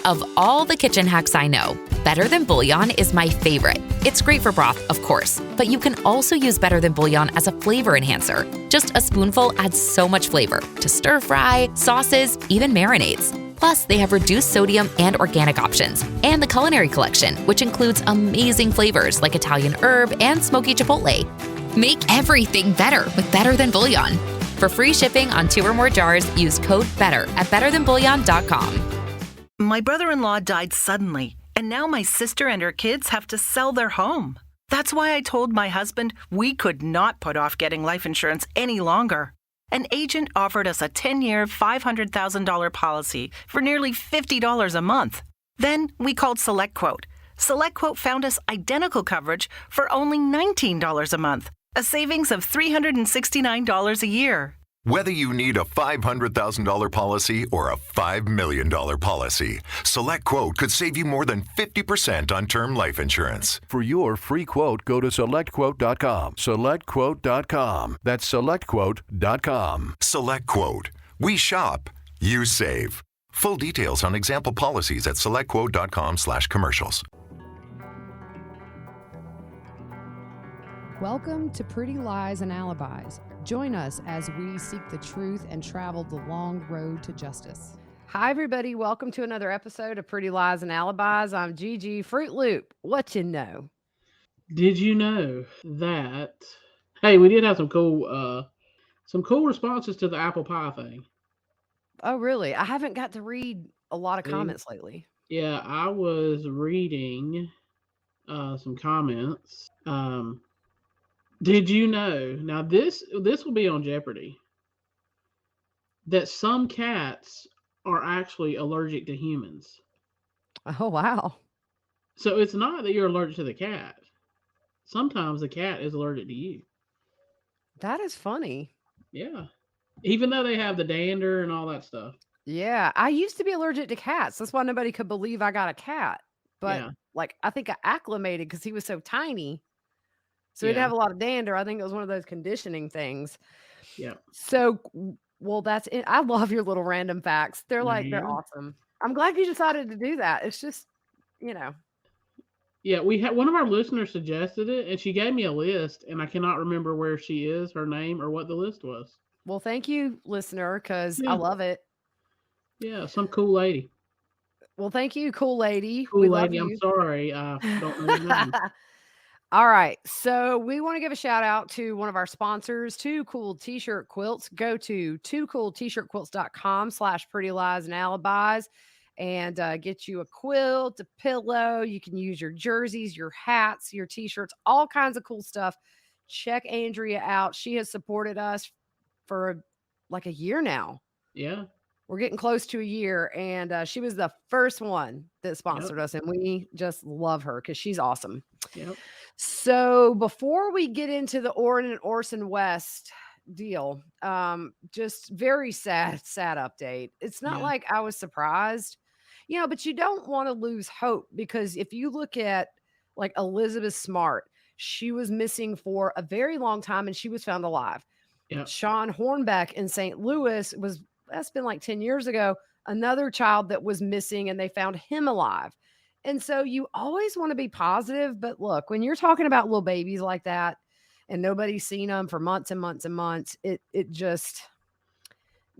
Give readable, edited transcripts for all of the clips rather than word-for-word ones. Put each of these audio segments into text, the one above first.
Of all the kitchen hacks I know, Better Than Bouillon is my favorite. It's great for broth, of course, but you can also use Better Than Bouillon as a flavor enhancer. Just a spoonful adds so much flavor to stir fry, sauces, even marinades. Plus, they have reduced sodium and organic options, and the Culinary Collection, which includes amazing flavors like Italian herb and smoky chipotle. Make everything better with Better Than Bouillon. For free shipping on 2 or more jars, use code BETTER at betterthanbouillon.com. My brother-in-law died suddenly, and now my sister and her kids have to sell their home. That's why I told my husband we could not put off getting life insurance any longer. An agent offered us a 10-year, $500,000 policy for nearly $50 a month. Then we called SelectQuote. SelectQuote found us identical coverage for only $19 a month, a savings of $369 a year. Whether you need a $500,000 policy or a $5 million policy, SelectQuote could save you more than 50% on term life insurance. For your free quote, go to SelectQuote.com. SelectQuote.com. That's SelectQuote.com. SelectQuote. We shop. You save. Full details on example policies at SelectQuote.com/commercials. Welcome to Pretty Lies and Alibis. Join us as we seek the truth and travel the long road to justice. Hi, everybody. Welcome to another episode of Pretty Lies and Alibis. I'm Gigi Fruit Loop. What you know? Did you know that? Hey, we did have some cool responses to the apple pie thing. Oh, really? I haven't got to read a lot of comments lately. Yeah, I was reading some comments. Did you know? Now this will be on Jeopardy. That some cats are actually allergic to humans. Oh, wow. So it's not that you're allergic to the cat. Sometimes the cat is allergic to you. That is funny. Yeah. Even though they have the dander and all that stuff. Yeah, I used to be allergic to cats. That's why nobody could believe I got a cat. But I think I acclimated because he was so tiny. So he'd have a lot of dander. I think it was one of those conditioning things. Yeah. So, well, that's it. I love your little random facts. They're awesome. I'm glad you decided to do that. It's just, Yeah, we had one of our listeners suggested it, and she gave me a list, and I cannot remember where she is, her name, or what the list was. Well, thank you, listener, because I love it. Yeah, some cool lady. Well, thank you, cool lady. Cool lady, I'm sorry. I don't know your name. All right. So we want to give a shout out to one of our sponsors, Two Cool T-Shirt Quilts. Go to twocooltshirtquilts.com/pretty lies and alibis and get you a quilt, a pillow. You can use your jerseys, your hats, your T-shirts, all kinds of cool stuff. Check Andrea out. She has supported us for like a year now. Yeah. We're getting close to a year, and she was the first one that sponsored us, and we just love her because she's awesome. Yep. So before we get into the Orrin and Orson West deal, just very sad update. It's not like I was surprised, but you don't want to lose hope because if you look at like Elizabeth Smart, she was missing for a very long time and she was found alive. Yep. Sean Hornbeck in St. Louis that's been like 10 years ago, another child that was missing and they found him alive. And so you always want to be positive. But look, when you're talking about little babies like that and nobody's seen them for months and months and months, it just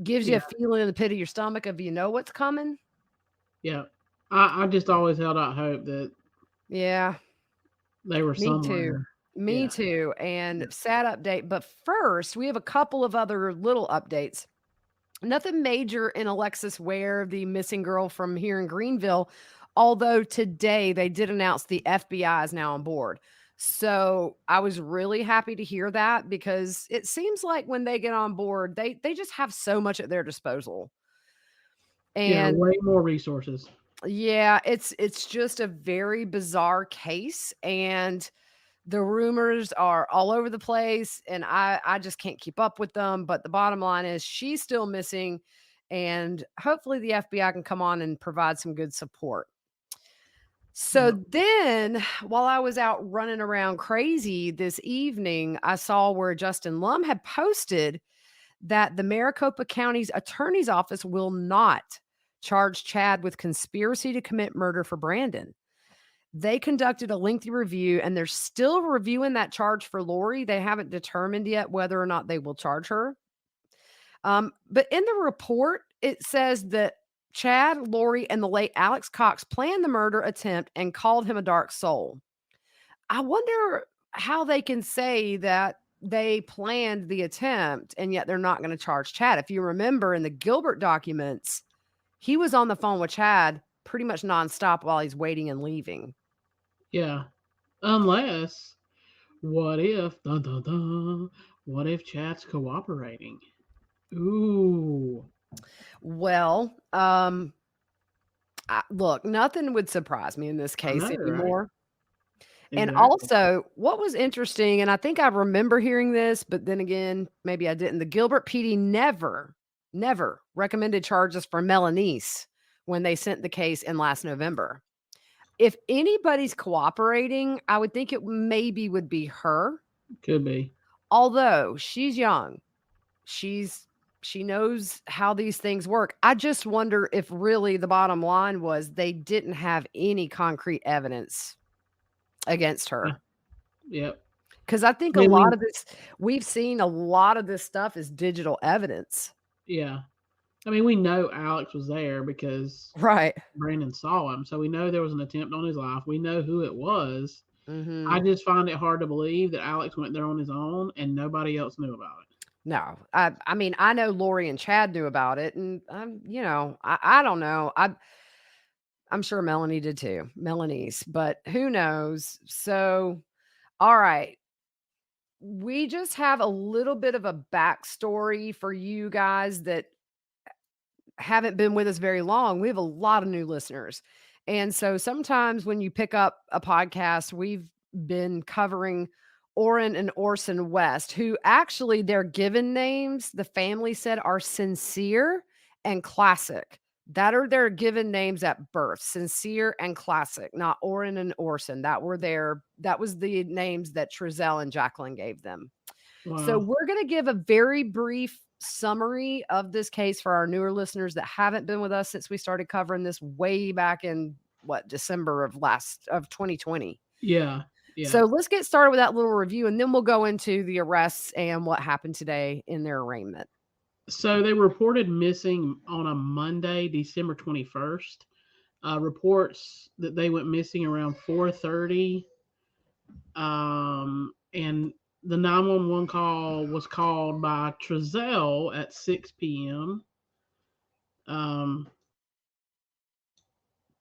gives you a feeling in the pit of your stomach of, what's coming. Yeah. I just always held out hope that they were somewhere. Me too. And sad update. But first, we have a couple of other little updates. Nothing major in Alexis Ware, the missing girl from here in Greenville, although today they did announce the FBI is now on board. So I was really happy to hear that because it seems like when they get on board, they just have so much at their disposal. And way more resources. Yeah, it's just a very bizarre case, and the rumors are all over the place, and I just can't keep up with them. But the bottom line is she's still missing, and hopefully the FBI can come on and provide some good support. So then while I was out running around crazy this evening, I saw where Justin Lum had posted that the Maricopa County's attorney's office will not charged Chad with conspiracy to commit murder for Brandon. They conducted a lengthy review, and they're still reviewing that charge for Lori. They haven't determined yet whether or not they will charge her. But in the report, it says that Chad, Lori, and the late Alex Cox planned the murder attempt and called him a dark soul. I wonder how they can say that they planned the attempt and yet they're not going to charge Chad. If you remember in the Gilbert documents, he was on the phone with Chad pretty much nonstop while he's waiting and leaving. Yeah. Unless, what if, dun, dun, dun, what if Chad's cooperating? Ooh. Well, look, nothing would surprise me in this case anymore. Right? And also, what was interesting, and I think I remember hearing this, but then again, maybe I didn't. The Gilbert PD never recommended charges for Melanese when they sent the case in last November. If anybody's cooperating, I would think it maybe would be her. Could be. Although she's young. She knows how these things work. I just wonder if really the bottom line was they didn't have any concrete evidence against her. Yep. Because I think a lot of this, we've seen a lot of this stuff is digital evidence. Yeah. I mean, we know Alex was there because Brandon saw him. So we know there was an attempt on his life. We know who it was. Mm-hmm. I just find it hard to believe that Alex went there on his own and nobody else knew about it. No, I mean, I know Lori and Chad knew about it, and I don't know. I'm sure Melanie did too, Melanie's, but who knows? So, all right. We just have a little bit of a backstory for you guys that haven't been with us very long. We have a lot of new listeners. And so sometimes when you pick up a podcast, we've been covering Orrin and Orson West, who actually their given names, the family said, are Sincere and Classic. That are their given names at birth, Sincere and Classic, not Orrin and Orson. That was the names that Trezell and Jacqueline gave them. Wow. So we're going to give a very brief summary of this case for our newer listeners that haven't been with us since we started covering this way back in December of 2020. Yeah. Yeah. So let's get started with that little review, and then we'll go into the arrests and what happened today in their arraignment. So they were reported missing on a Monday, December 21st. Reports that they went missing around 4:30. And the 911 call was called by Trezell at 6 p.m.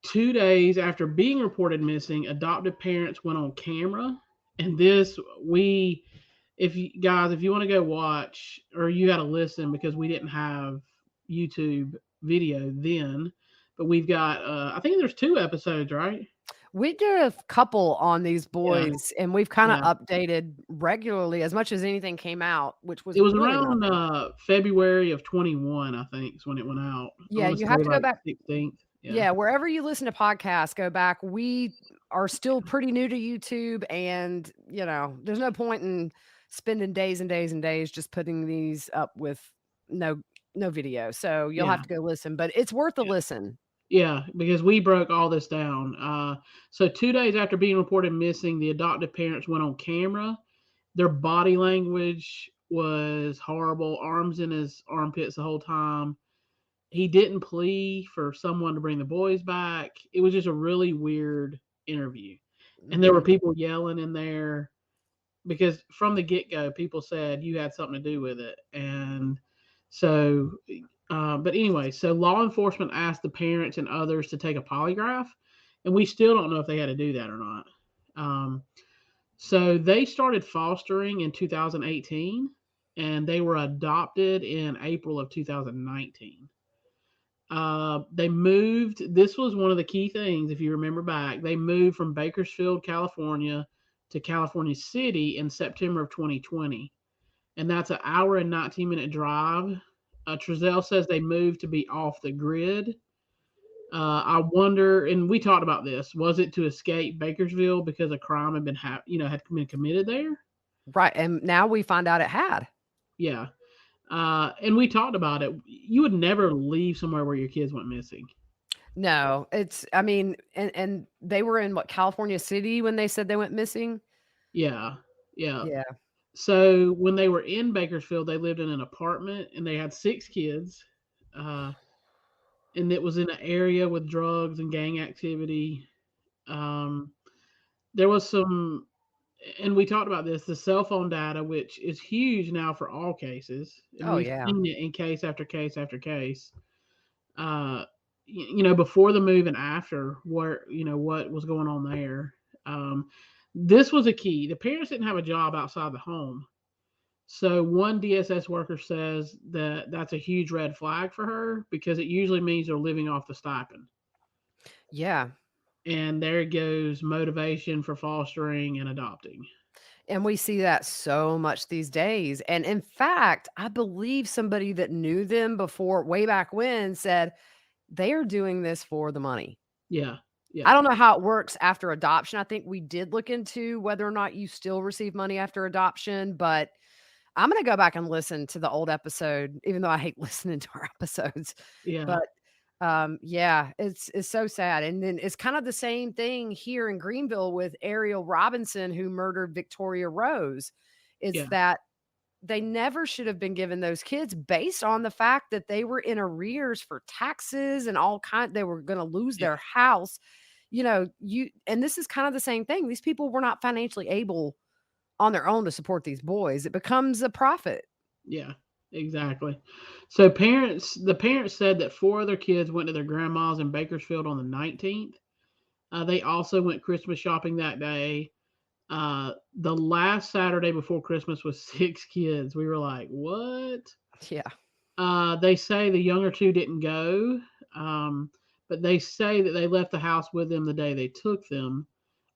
2 days after being reported missing, adoptive parents went on camera. And this, if you want to go watch, or you got to listen because we didn't have YouTube video then, but we've got, I think there's 2 episodes, right? We did a couple on these boys, and we've kind of updated regularly as much as anything came out, which was it was really around February of 21, I think, is when it went out. Yeah, you have to go back. 16th. Yeah, wherever you listen to podcasts, go back. We are still pretty new to YouTube, and there's no point in spending days and days and days just putting these up with no video. So you'll have to go listen, but it's worth a listen. Yeah, because we broke all this down. So 2 days after being reported missing, the adoptive parents went on camera. Their body language was horrible. Arms in his armpits the whole time. He didn't plea for someone to bring the boys back. It was just a really weird interview. And there were people yelling in there because from the get-go, people said you had something to do with it. And so, but anyway, so law enforcement asked the parents and others to take a polygraph, and we still don't know if they had to do that or not. So they started fostering in 2018, and they were adopted in April of 2019. They moved. This was one of the key things, if you remember back. They moved from Bakersfield, California to California City in September of 2020. And that's an hour and 19-minute drive. Trezell says they moved to be off the grid. I wonder, and we talked about this, was it to escape Bakersville because a crime had been committed there? Right. And now we find out it had. Yeah. And we talked about it. You would never leave somewhere where your kids went missing. No, I mean, and they were in what, California City when they said they went missing? Yeah, yeah. Yeah. So when they were in Bakersfield, they lived in an apartment and they had 6 kids. Uh, and it was in an area with drugs and gang activity. Um, there was some, and we talked about this, the cell phone data, which is huge now for all cases. And Oh, we've yeah. seen it in case after case after case. Before the move and after, what was going on there. This was a key. The parents didn't have a job outside the home. So one DSS worker says that that's a huge red flag for her because it usually means they're living off the stipend. Yeah. And there goes motivation for fostering and adopting. And we see that so much these days. And in fact, I believe somebody that knew them before, way back when, said they are doing this for the money. Yeah. I don't know how it works after adoption. I think we did look into whether or not you still receive money after adoption, but I'm going to go back and listen to the old episode, even though I hate listening to our episodes. Yeah. But yeah, it's so sad. And then it's kind of the same thing here in Greenville with Ariel Robinson, who murdered Victoria Rose. It's that they never should have been given those kids based on the fact that they were in arrears for taxes and they were going to lose their house. And this is kind of the same thing. These people were not financially able on their own to support these boys. It becomes a profit. Yeah, exactly. So the parents said that 4 other kids went to their grandma's in Bakersfield on the 19th. They also went Christmas shopping that day. The last Saturday before Christmas was 6 kids. We were like, what? Yeah. They say the younger 2 didn't go, but they say that they left the house with them the day they took them.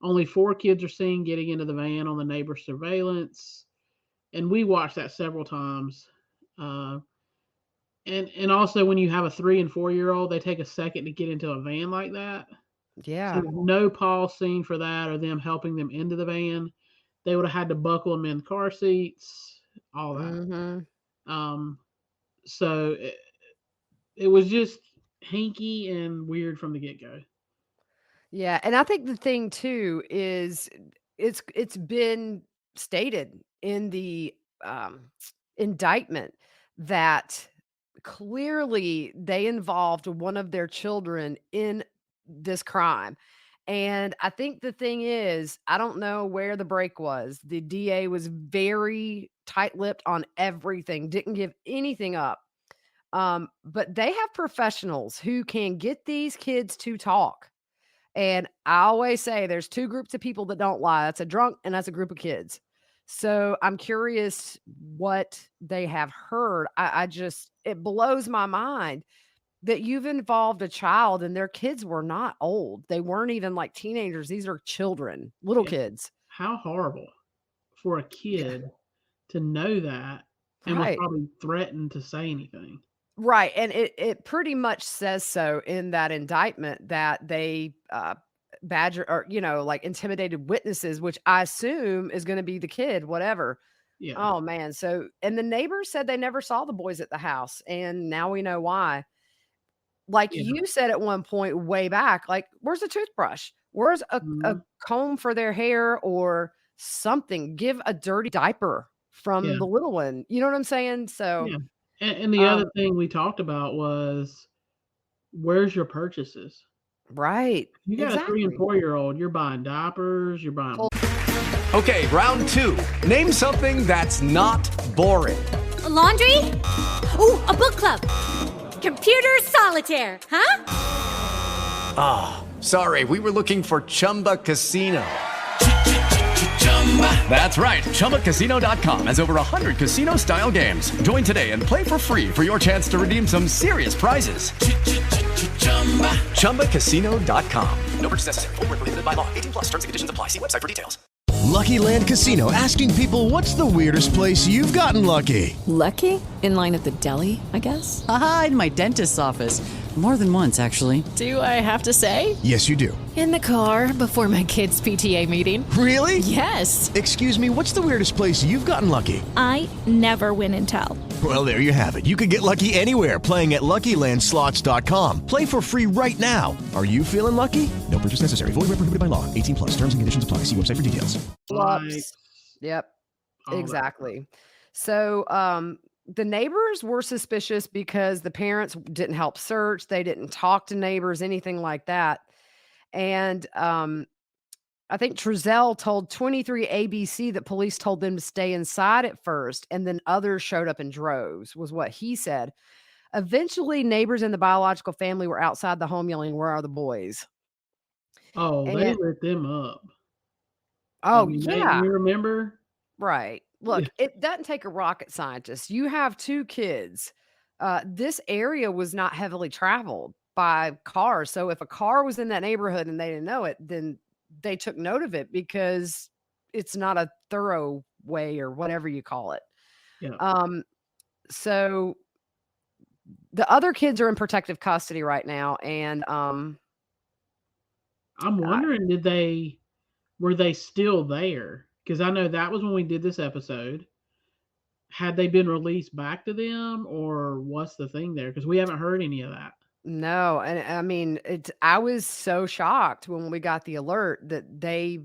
Only 4 kids are seen getting into the van on the neighbor's surveillance. And we watched that several times. And also when you have a 3 and 4-year-old, they take a second to get into a van like that. Yeah. So no pause scene for that or them helping them into the van. They would have had to buckle them in car seats, all that. Mm-hmm. So it was just hinky and weird from the get-go. Yeah, and I think the thing too is it's been stated in the indictment that clearly they involved one of their children in this crime. And I think the thing is, I don't know where the break was. The DA was very tight-lipped on everything, didn't give anything up. But they have professionals who can get these kids to talk. And I always say there's 2 groups of people that don't lie. That's a drunk and that's a group of kids. So I'm curious what they have heard. It blows my mind that you've involved a child and their kids were not old. They weren't even like teenagers. These are children, little kids. How horrible for a kid to know that and was probably threatened to say anything. Right, and it pretty much says so in that indictment that they intimidated witnesses, which I assume is going to be the kid, whatever. Yeah. Oh man. So, and the neighbors said they never saw the boys at the house, and now we know why. Like you said at one point way back, like, where's a toothbrush? Where's a comb for their hair or something? Give a dirty diaper from the little one. You know what I'm saying? So. Yeah. And the other thing we talked about was, where's your purchases? Right. You got a 3 and 4-year-old, you're buying diapers, you're buying... Okay, round 2. Name something that's not boring. A laundry? Ooh, a book club. Computer solitaire, huh? Ah, sorry, we were looking for Chumba Casino. That's right. ChumbaCasino.com has over 100 casino-style games. Join today and play for free for your chance to redeem some serious prizes. ChumbaCasino.com. No purchase necessary. Void where prohibited by law. 18+ terms and conditions apply. See website for details. Lucky Land Casino, asking people, what's the weirdest place you've gotten lucky? Lucky? In line at the deli, I guess? Aha, in my dentist's office. More than once, actually. Do I have to say? Yes, you do. In the car before my kids' PTA meeting. Really? Yes. Excuse me, what's the weirdest place you've gotten lucky? I never win and tell. Well, there you have it. You can get lucky anywhere, playing at LuckyLandSlots.com. Play for free right now. Are you feeling lucky? No purchase necessary. Void where prohibited by law. 18+. Terms and conditions apply. See website for details. Whoops. Yep. Exactly. So the neighbors were suspicious because the parents didn't help search. They didn't talk to neighbors, anything like that. And I think Trezell told 23 ABC that police told them to stay inside at first, and then others showed up in droves, was what he said. Eventually, neighbors in the biological family were outside the home yelling, "Where are the boys?" Oh, they lit them up. Oh, you remember? Right. Look, it doesn't take a rocket scientist. You have 2 kids. This area was not heavily traveled by cars. So if a car was in that neighborhood and they didn't know it, then they took note of it because it's not a thorough way or whatever you call it. Yeah. So the other kids are in protective custody right now. And I'm wondering, were they still there? Because I know that was when we did this episode. Had they been released back to them, or what's the thing there? Because we haven't heard any of that. No, and I mean, I was so shocked when we got the alert that they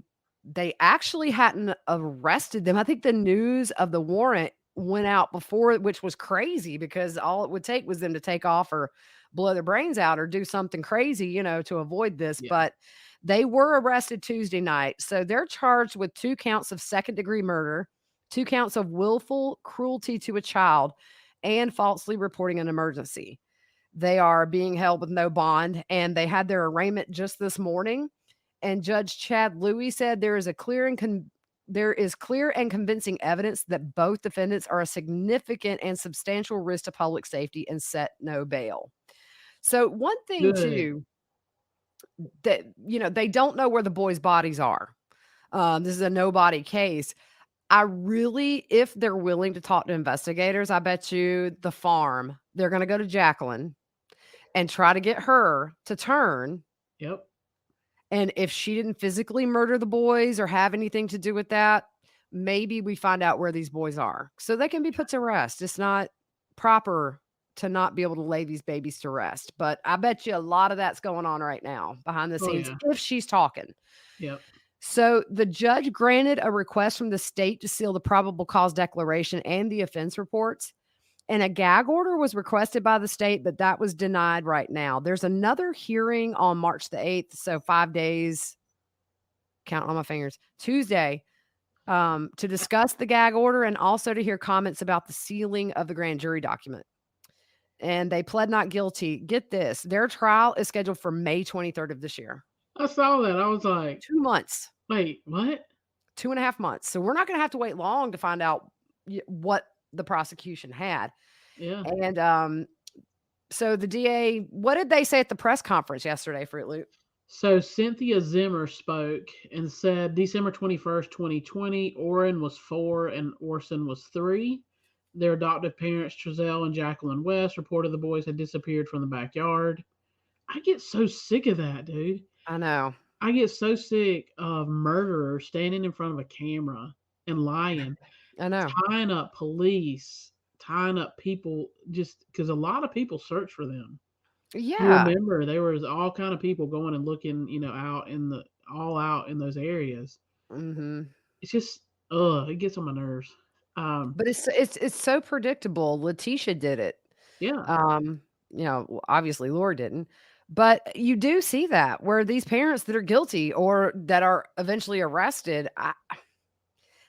actually hadn't arrested them. I think the news of the warrant went out before, which was crazy because all it would take was them to take off or blow their brains out or do something crazy, to avoid this. Yeah. But they were arrested Tuesday night. So they're charged with 2 counts of second-degree murder, 2 counts of willful cruelty to a child, and falsely reporting an emergency. They are being held with no bond, and they had their arraignment just this morning. And Judge Chad Louis said there is clear and convincing evidence that both defendants are a significant and substantial risk to public safety and set no bail. So one thing too, that they don't know where the boys' bodies are. This is a nobody case. If they're willing to talk to investigators, I bet you the farm, they're going to go to Jacqueline and try to get her to turn. Yep. And if she didn't physically murder the boys or have anything to do with that, maybe we find out where these boys are so they can be put to rest. It's not proper to not be able to lay these babies to rest. But I bet you a lot of that's going on right now behind the scenes if she's talking. Yep. So the judge granted a request from the state to seal the probable cause declaration and the offense reports. And a gag order was requested by the state, but that was denied right now. There's another hearing on March the 8th. So 5 days, count on my fingers, Tuesday, to discuss the gag order and also to hear comments about the sealing of the grand jury document. And they pled not guilty. Get this. Their trial is scheduled for May 23rd of this year. I saw that. I was like, 2 months. Wait, what? 2.5 months. So we're not going to have to wait long to find out what the prosecution had. Yeah. And so the DA, what did they say at the press conference yesterday, Fruit Loop? So Cynthia Zimmer spoke and said December 21st, 2020, Orrin was 4 and Orson was 3. Their adoptive parents, Trezell and Jacqueline West, reported the boys had disappeared from the backyard. I get so sick of that, dude. I know. I get so sick of murderers standing in front of a camera and lying. I know. Tying up police, tying up people, just because a lot of people search for them. Yeah. Remember, there was all kind of people going and looking, out in those areas. Mm-hmm. It's just, it gets on my nerves. But it's so predictable. Letitia did it. Yeah. Obviously Laura didn't. But you do see that where these parents that are guilty or that are eventually arrested.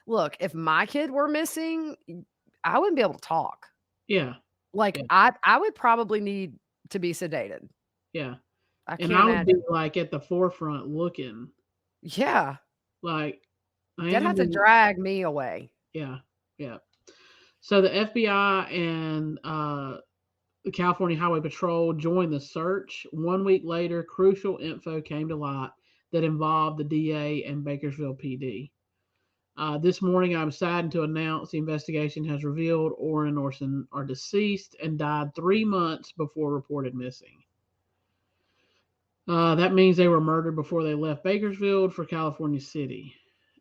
Look, if my kid were missing, I wouldn't be able to talk. Yeah. Like I would probably need to be sedated. Yeah. I would be like at the forefront looking. Yeah. Like they'd have to drag me away. Yeah. Yeah. So the FBI and the California Highway Patrol joined the search. 1 week later, crucial info came to light that involved the DA and Bakersfield PD. This morning, I'm saddened to announce the investigation has revealed Orrin and Orson are deceased and died 3 months before reported missing. That means they were murdered before they left Bakersfield for California City.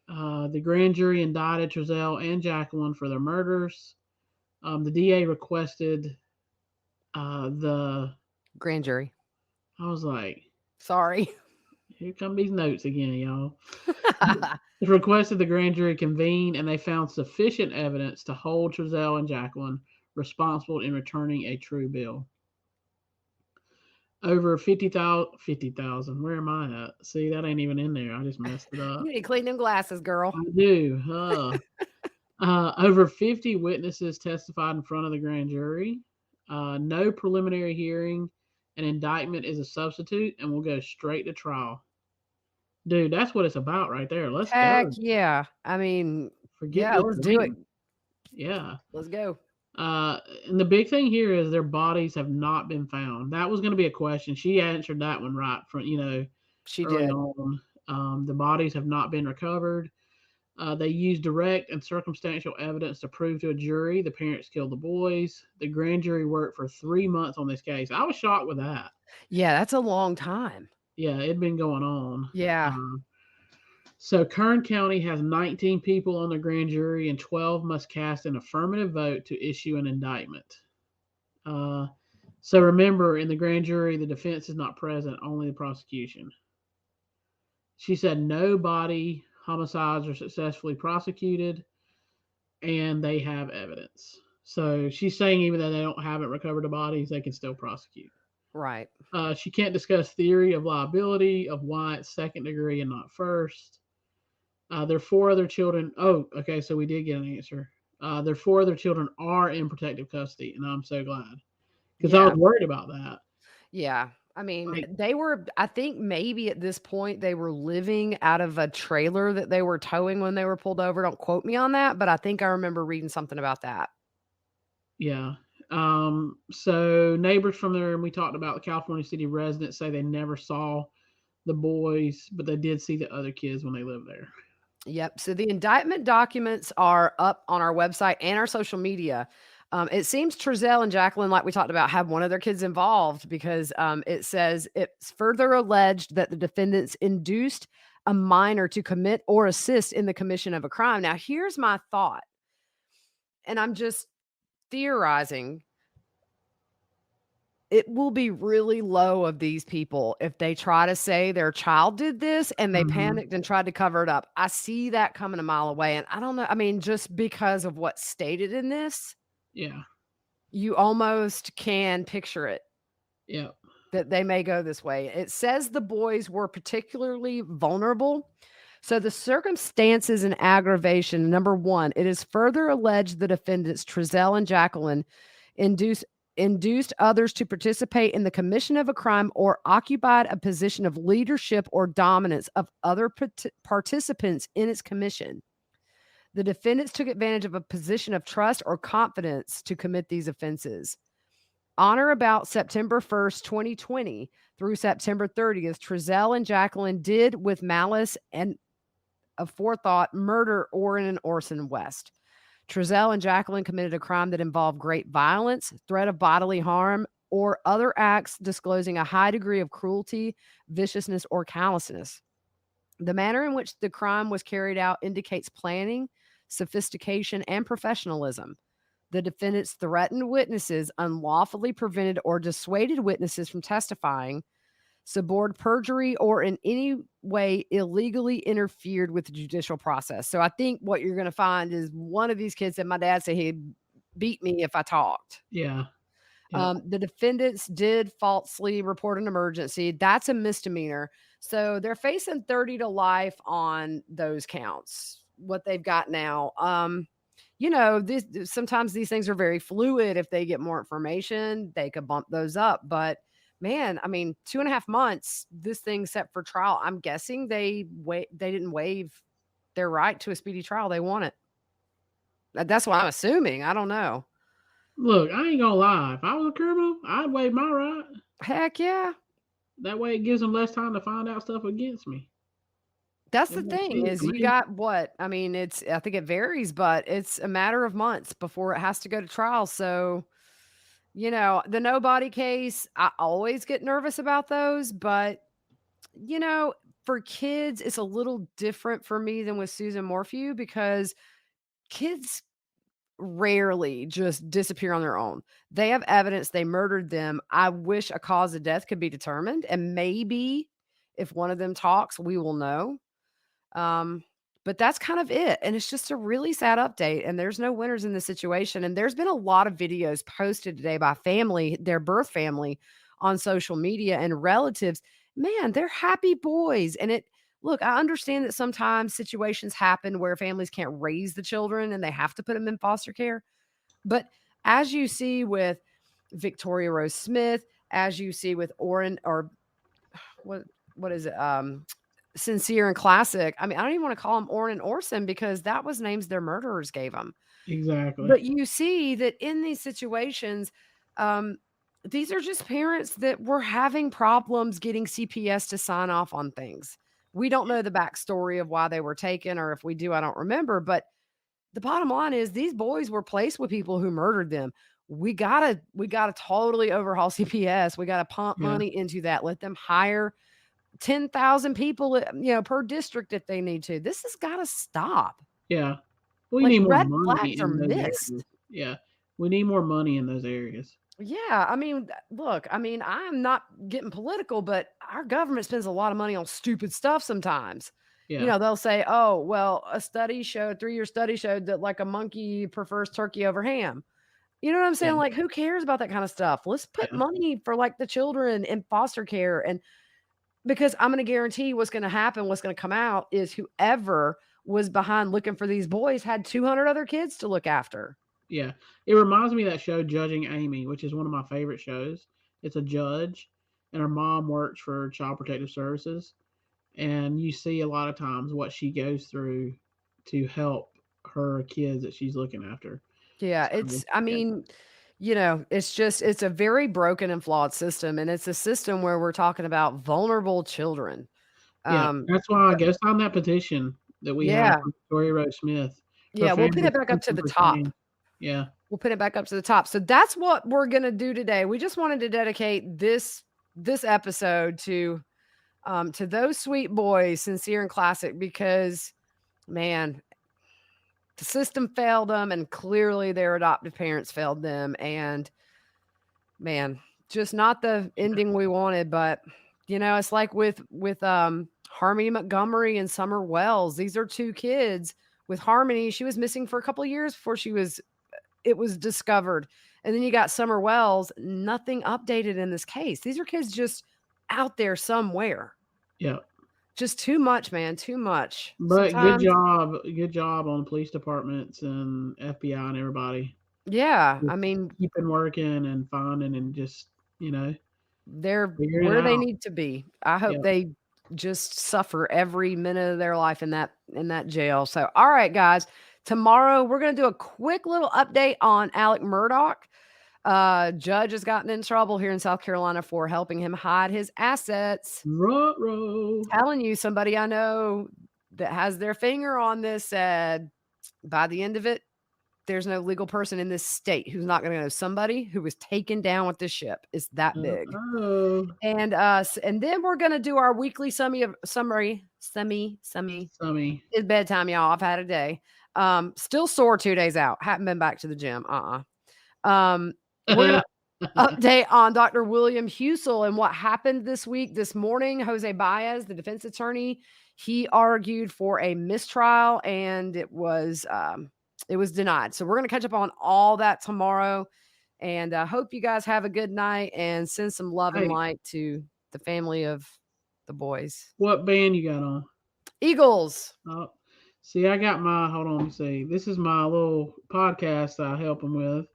The grand jury indicted Trezell and Jacqueline for their murders. The DA requested the grand jury. I was like, sorry. Here come these notes again, y'all. It requested the grand jury convene, and they found sufficient evidence to hold Trezell and Jacqueline responsible in returning a true bill. Over 50,000. Where am I at? See, that ain't even in there. I just messed it up. You need to clean them glasses, girl. I do. Over 50 witnesses testified in front of the grand jury. No preliminary hearing. An indictment is a substitute, and we'll go straight to trial. Dude, that's what it's about right there. Let's Heck go. yeah. I mean, Forget let's do it. Yeah. Let's go. And the big thing here is their bodies have not been found. That was going to be a question. She answered that one right from, she early did. On. The bodies have not been recovered. They used direct and circumstantial evidence to prove to a jury the parents killed the boys. The grand jury worked for 3 months on this case. I was shocked with that. Yeah, that's a long time. Yeah, it'd been going on. Yeah. So Kern County has 19 people on the grand jury, and 12 must cast an affirmative vote to issue an indictment. So remember, in the grand jury, the defense is not present, only the prosecution. She said no body homicides are successfully prosecuted, and they have evidence. So she's saying even though they haven't recovered the bodies, they can still prosecute. Right. She can't discuss theory of liability of why it's second degree and not first. Their 4 other children. Oh, okay. So we did get an answer. Their 4 other children are in protective custody, and I'm so glad because I was worried about that. Yeah. I mean, they were, I think maybe at this point they were living out of a trailer that they were towing when they were pulled over. Don't quote me on that, but I think I remember reading something about that. Yeah. So neighbors from there, and we talked about the California City residents say they never saw the boys, but they did see the other kids when they lived there. Yep. So the indictment documents are up on our website and our social media. It seems Trezell and Jacqueline, like we talked about, have one of their kids involved because it says it's further alleged that the defendants induced a minor to commit or assist in the commission of a crime. Now, here's my thought, and I'm just theorizing. It will be really low of these people if they try to say their child did this and they panicked and tried to cover it up. I see that coming a mile away, and I don't know. I mean, just because of what's stated in this. Yeah. You almost can picture it. Yeah. That they may go this way. It says the boys were particularly vulnerable. So the circumstances and aggravation, number 1, it is further alleged the defendants, Trezell and Jacqueline, induced others to participate in the commission of a crime or occupied a position of leadership or dominance of other participants in its commission. The defendants took advantage of a position of trust or confidence to commit these offenses. On or about September 1st, 2020 through September 30th, Trezell and Jacqueline did with malice and aforethought murder Orrin and Orson West. Trezell and Jacqueline committed a crime that involved great violence, threat of bodily harm, or other acts disclosing a high degree of cruelty, viciousness, or callousness. The manner in which the crime was carried out indicates planning, sophistication, and professionalism. The defendants threatened witnesses, unlawfully prevented or dissuaded witnesses from testifying, suborned perjury, or in any way illegally interfered with the judicial process. So I think what you're going to find is one of these kids said, my dad said he'd beat me if I talked. Yeah. The defendants did falsely report an emergency. That's a misdemeanor. So they're facing 30 to life on those counts. What they've got now. Sometimes these things are very fluid. If they get more information, they could bump those up. But man, I mean, 2.5 months, this thing's set for trial. I'm guessing they didn't waive their right to a speedy trial. They want it. That's what I'm assuming. I don't know. Look, I ain't gonna lie. If I was a criminal, I'd waive my right. Heck yeah. That way it gives them less time to find out stuff against me. That's the thing is you got what? I mean, I think it varies, but it's a matter of months before it has to go to trial. So, the nobody case, I always get nervous about those, but for kids, it's a little different for me than with Susan Morphew because kids rarely just disappear on their own. They have evidence they murdered them. I wish a cause of death could be determined, and maybe if one of them talks, we will know. But that's kind of it. And it's just a really sad update. And there's no winners in this situation. And there's been a lot of videos posted today by family, their birth family, on social media and relatives. Man, they're happy boys. And look, I understand that sometimes situations happen where families can't raise the children and they have to put them in foster care. But as you see with Victoria Rose Smith, as you see with Orrin, or what is it? Sincere and Classic. I mean, I don't even want to call them Orrin and Orson because that was names their murderers gave them. Exactly. But you see that in these situations, these are just parents that were having problems getting CPS to sign off on things. We don't know the backstory of why they were taken, or if we do, I don't remember. But the bottom line is these boys were placed with people who murdered them. We gotta totally overhaul CPS. We gotta pump money into that. Let them hire 10,000 people, per district if they need to. This has got to stop. Yeah. We need more money in those areas. Yeah. We need more money in those areas. Yeah. I mean, look, I'm not getting political, but our government spends a lot of money on stupid stuff sometimes. Yeah. They'll say, oh, well, a 3-year study showed that like a monkey prefers turkey over ham. You know what I'm saying? Like, who cares about that kind of stuff? Let's put money for like the children in foster care. And because I'm going to guarantee what's going to happen, what's going to come out is whoever was behind looking for these boys had 200 other kids to look after. Yeah. It reminds me of that show, Judging Amy, which is one of my favorite shows. It's a judge, and her mom works for Child Protective Services. And you see a lot of times what she goes through to help her kids that she's looking after. Yeah. It's a very broken and flawed system. And it's a system where we're talking about vulnerable children. Yeah, that's why I guess on that petition that we have from Victoria Rose Smith. Yeah, we'll put it back up to the top. Yeah. We'll put it back up to the top. So that's what we're going to do today. We just wanted to dedicate this episode to those sweet boys, Sincere and Classic, because, man, the system failed them, and clearly their adoptive parents failed them. And, man, just not the ending we wanted. But, it's like with Harmony Montgomery and Summer Wells. These are two kids. With Harmony, she was missing for a couple of years before it was discovered. And then you got Summer Wells, nothing updated in this case. These are kids just out there somewhere. Yeah. Just too much, man. Too much. But good job on police departments and FBI and everybody. Yeah. Just keeping working and finding and just, they're where they need to be. I hope they just suffer every minute of their life in that jail. So, all right, guys, tomorrow we're going to do a quick little update on Alec Murdaugh. Judge has gotten in trouble here in South Carolina for helping him hide his assets. Ruh-roh. Telling you, somebody I know that has their finger on this said by the end of it, there's no legal person in this state who's not going to know somebody who was taken down with this ship. It's that big. And then we're going to do our weekly summary. It's bedtime, y'all. I've had a day. Still sore 2 days out. Haven't been back to the gym. We're going to update on Dr. William Husel and what happened this morning. Jose Baez, the defense attorney, he argued for a mistrial, and it was denied. So we're going to catch up on all that tomorrow, and I hope you guys have a good night and send some love and light to the family of the boys. What band you got on? Eagles. Oh, see, I got hold on, let me see. This is my little podcast I help them with.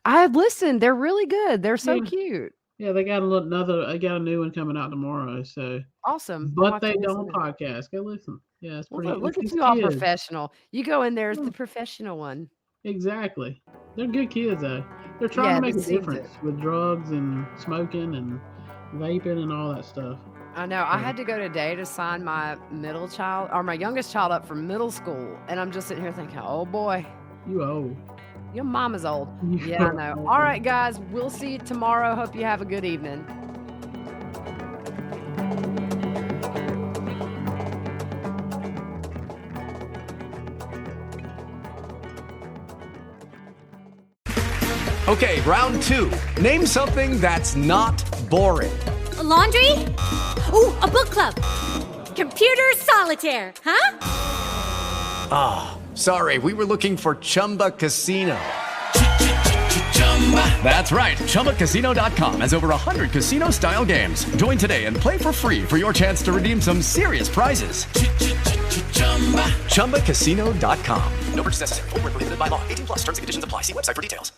I've listened. They're really good. They're so cute. Yeah, they got a new one coming out tomorrow. So awesome. But they don't podcast. Go listen. Yeah, it's pretty. Look at you all professional. You go in there as the professional one. Exactly. They're good kids though. They're trying to make a difference with drugs and smoking and vaping and all that stuff. I know. I had to go today to sign my my youngest child up for middle school, and I'm just sitting here thinking, oh boy, you old. Your mama's old. Yeah, I know. All right, guys. We'll see you tomorrow. Hope you have a good evening. Okay, round 2. Name something that's not boring. A laundry? Ooh, a book club. Computer solitaire, huh? Ah, sorry, we were looking for Chumba Casino. That's right, ChumbaCasino.com has over 100 casino-style games. Join today and play for free for your chance to redeem some serious prizes. ChumbaCasino.com. No purchase necessary. Void where prohibited by law. 18+ terms and conditions apply. See website for details.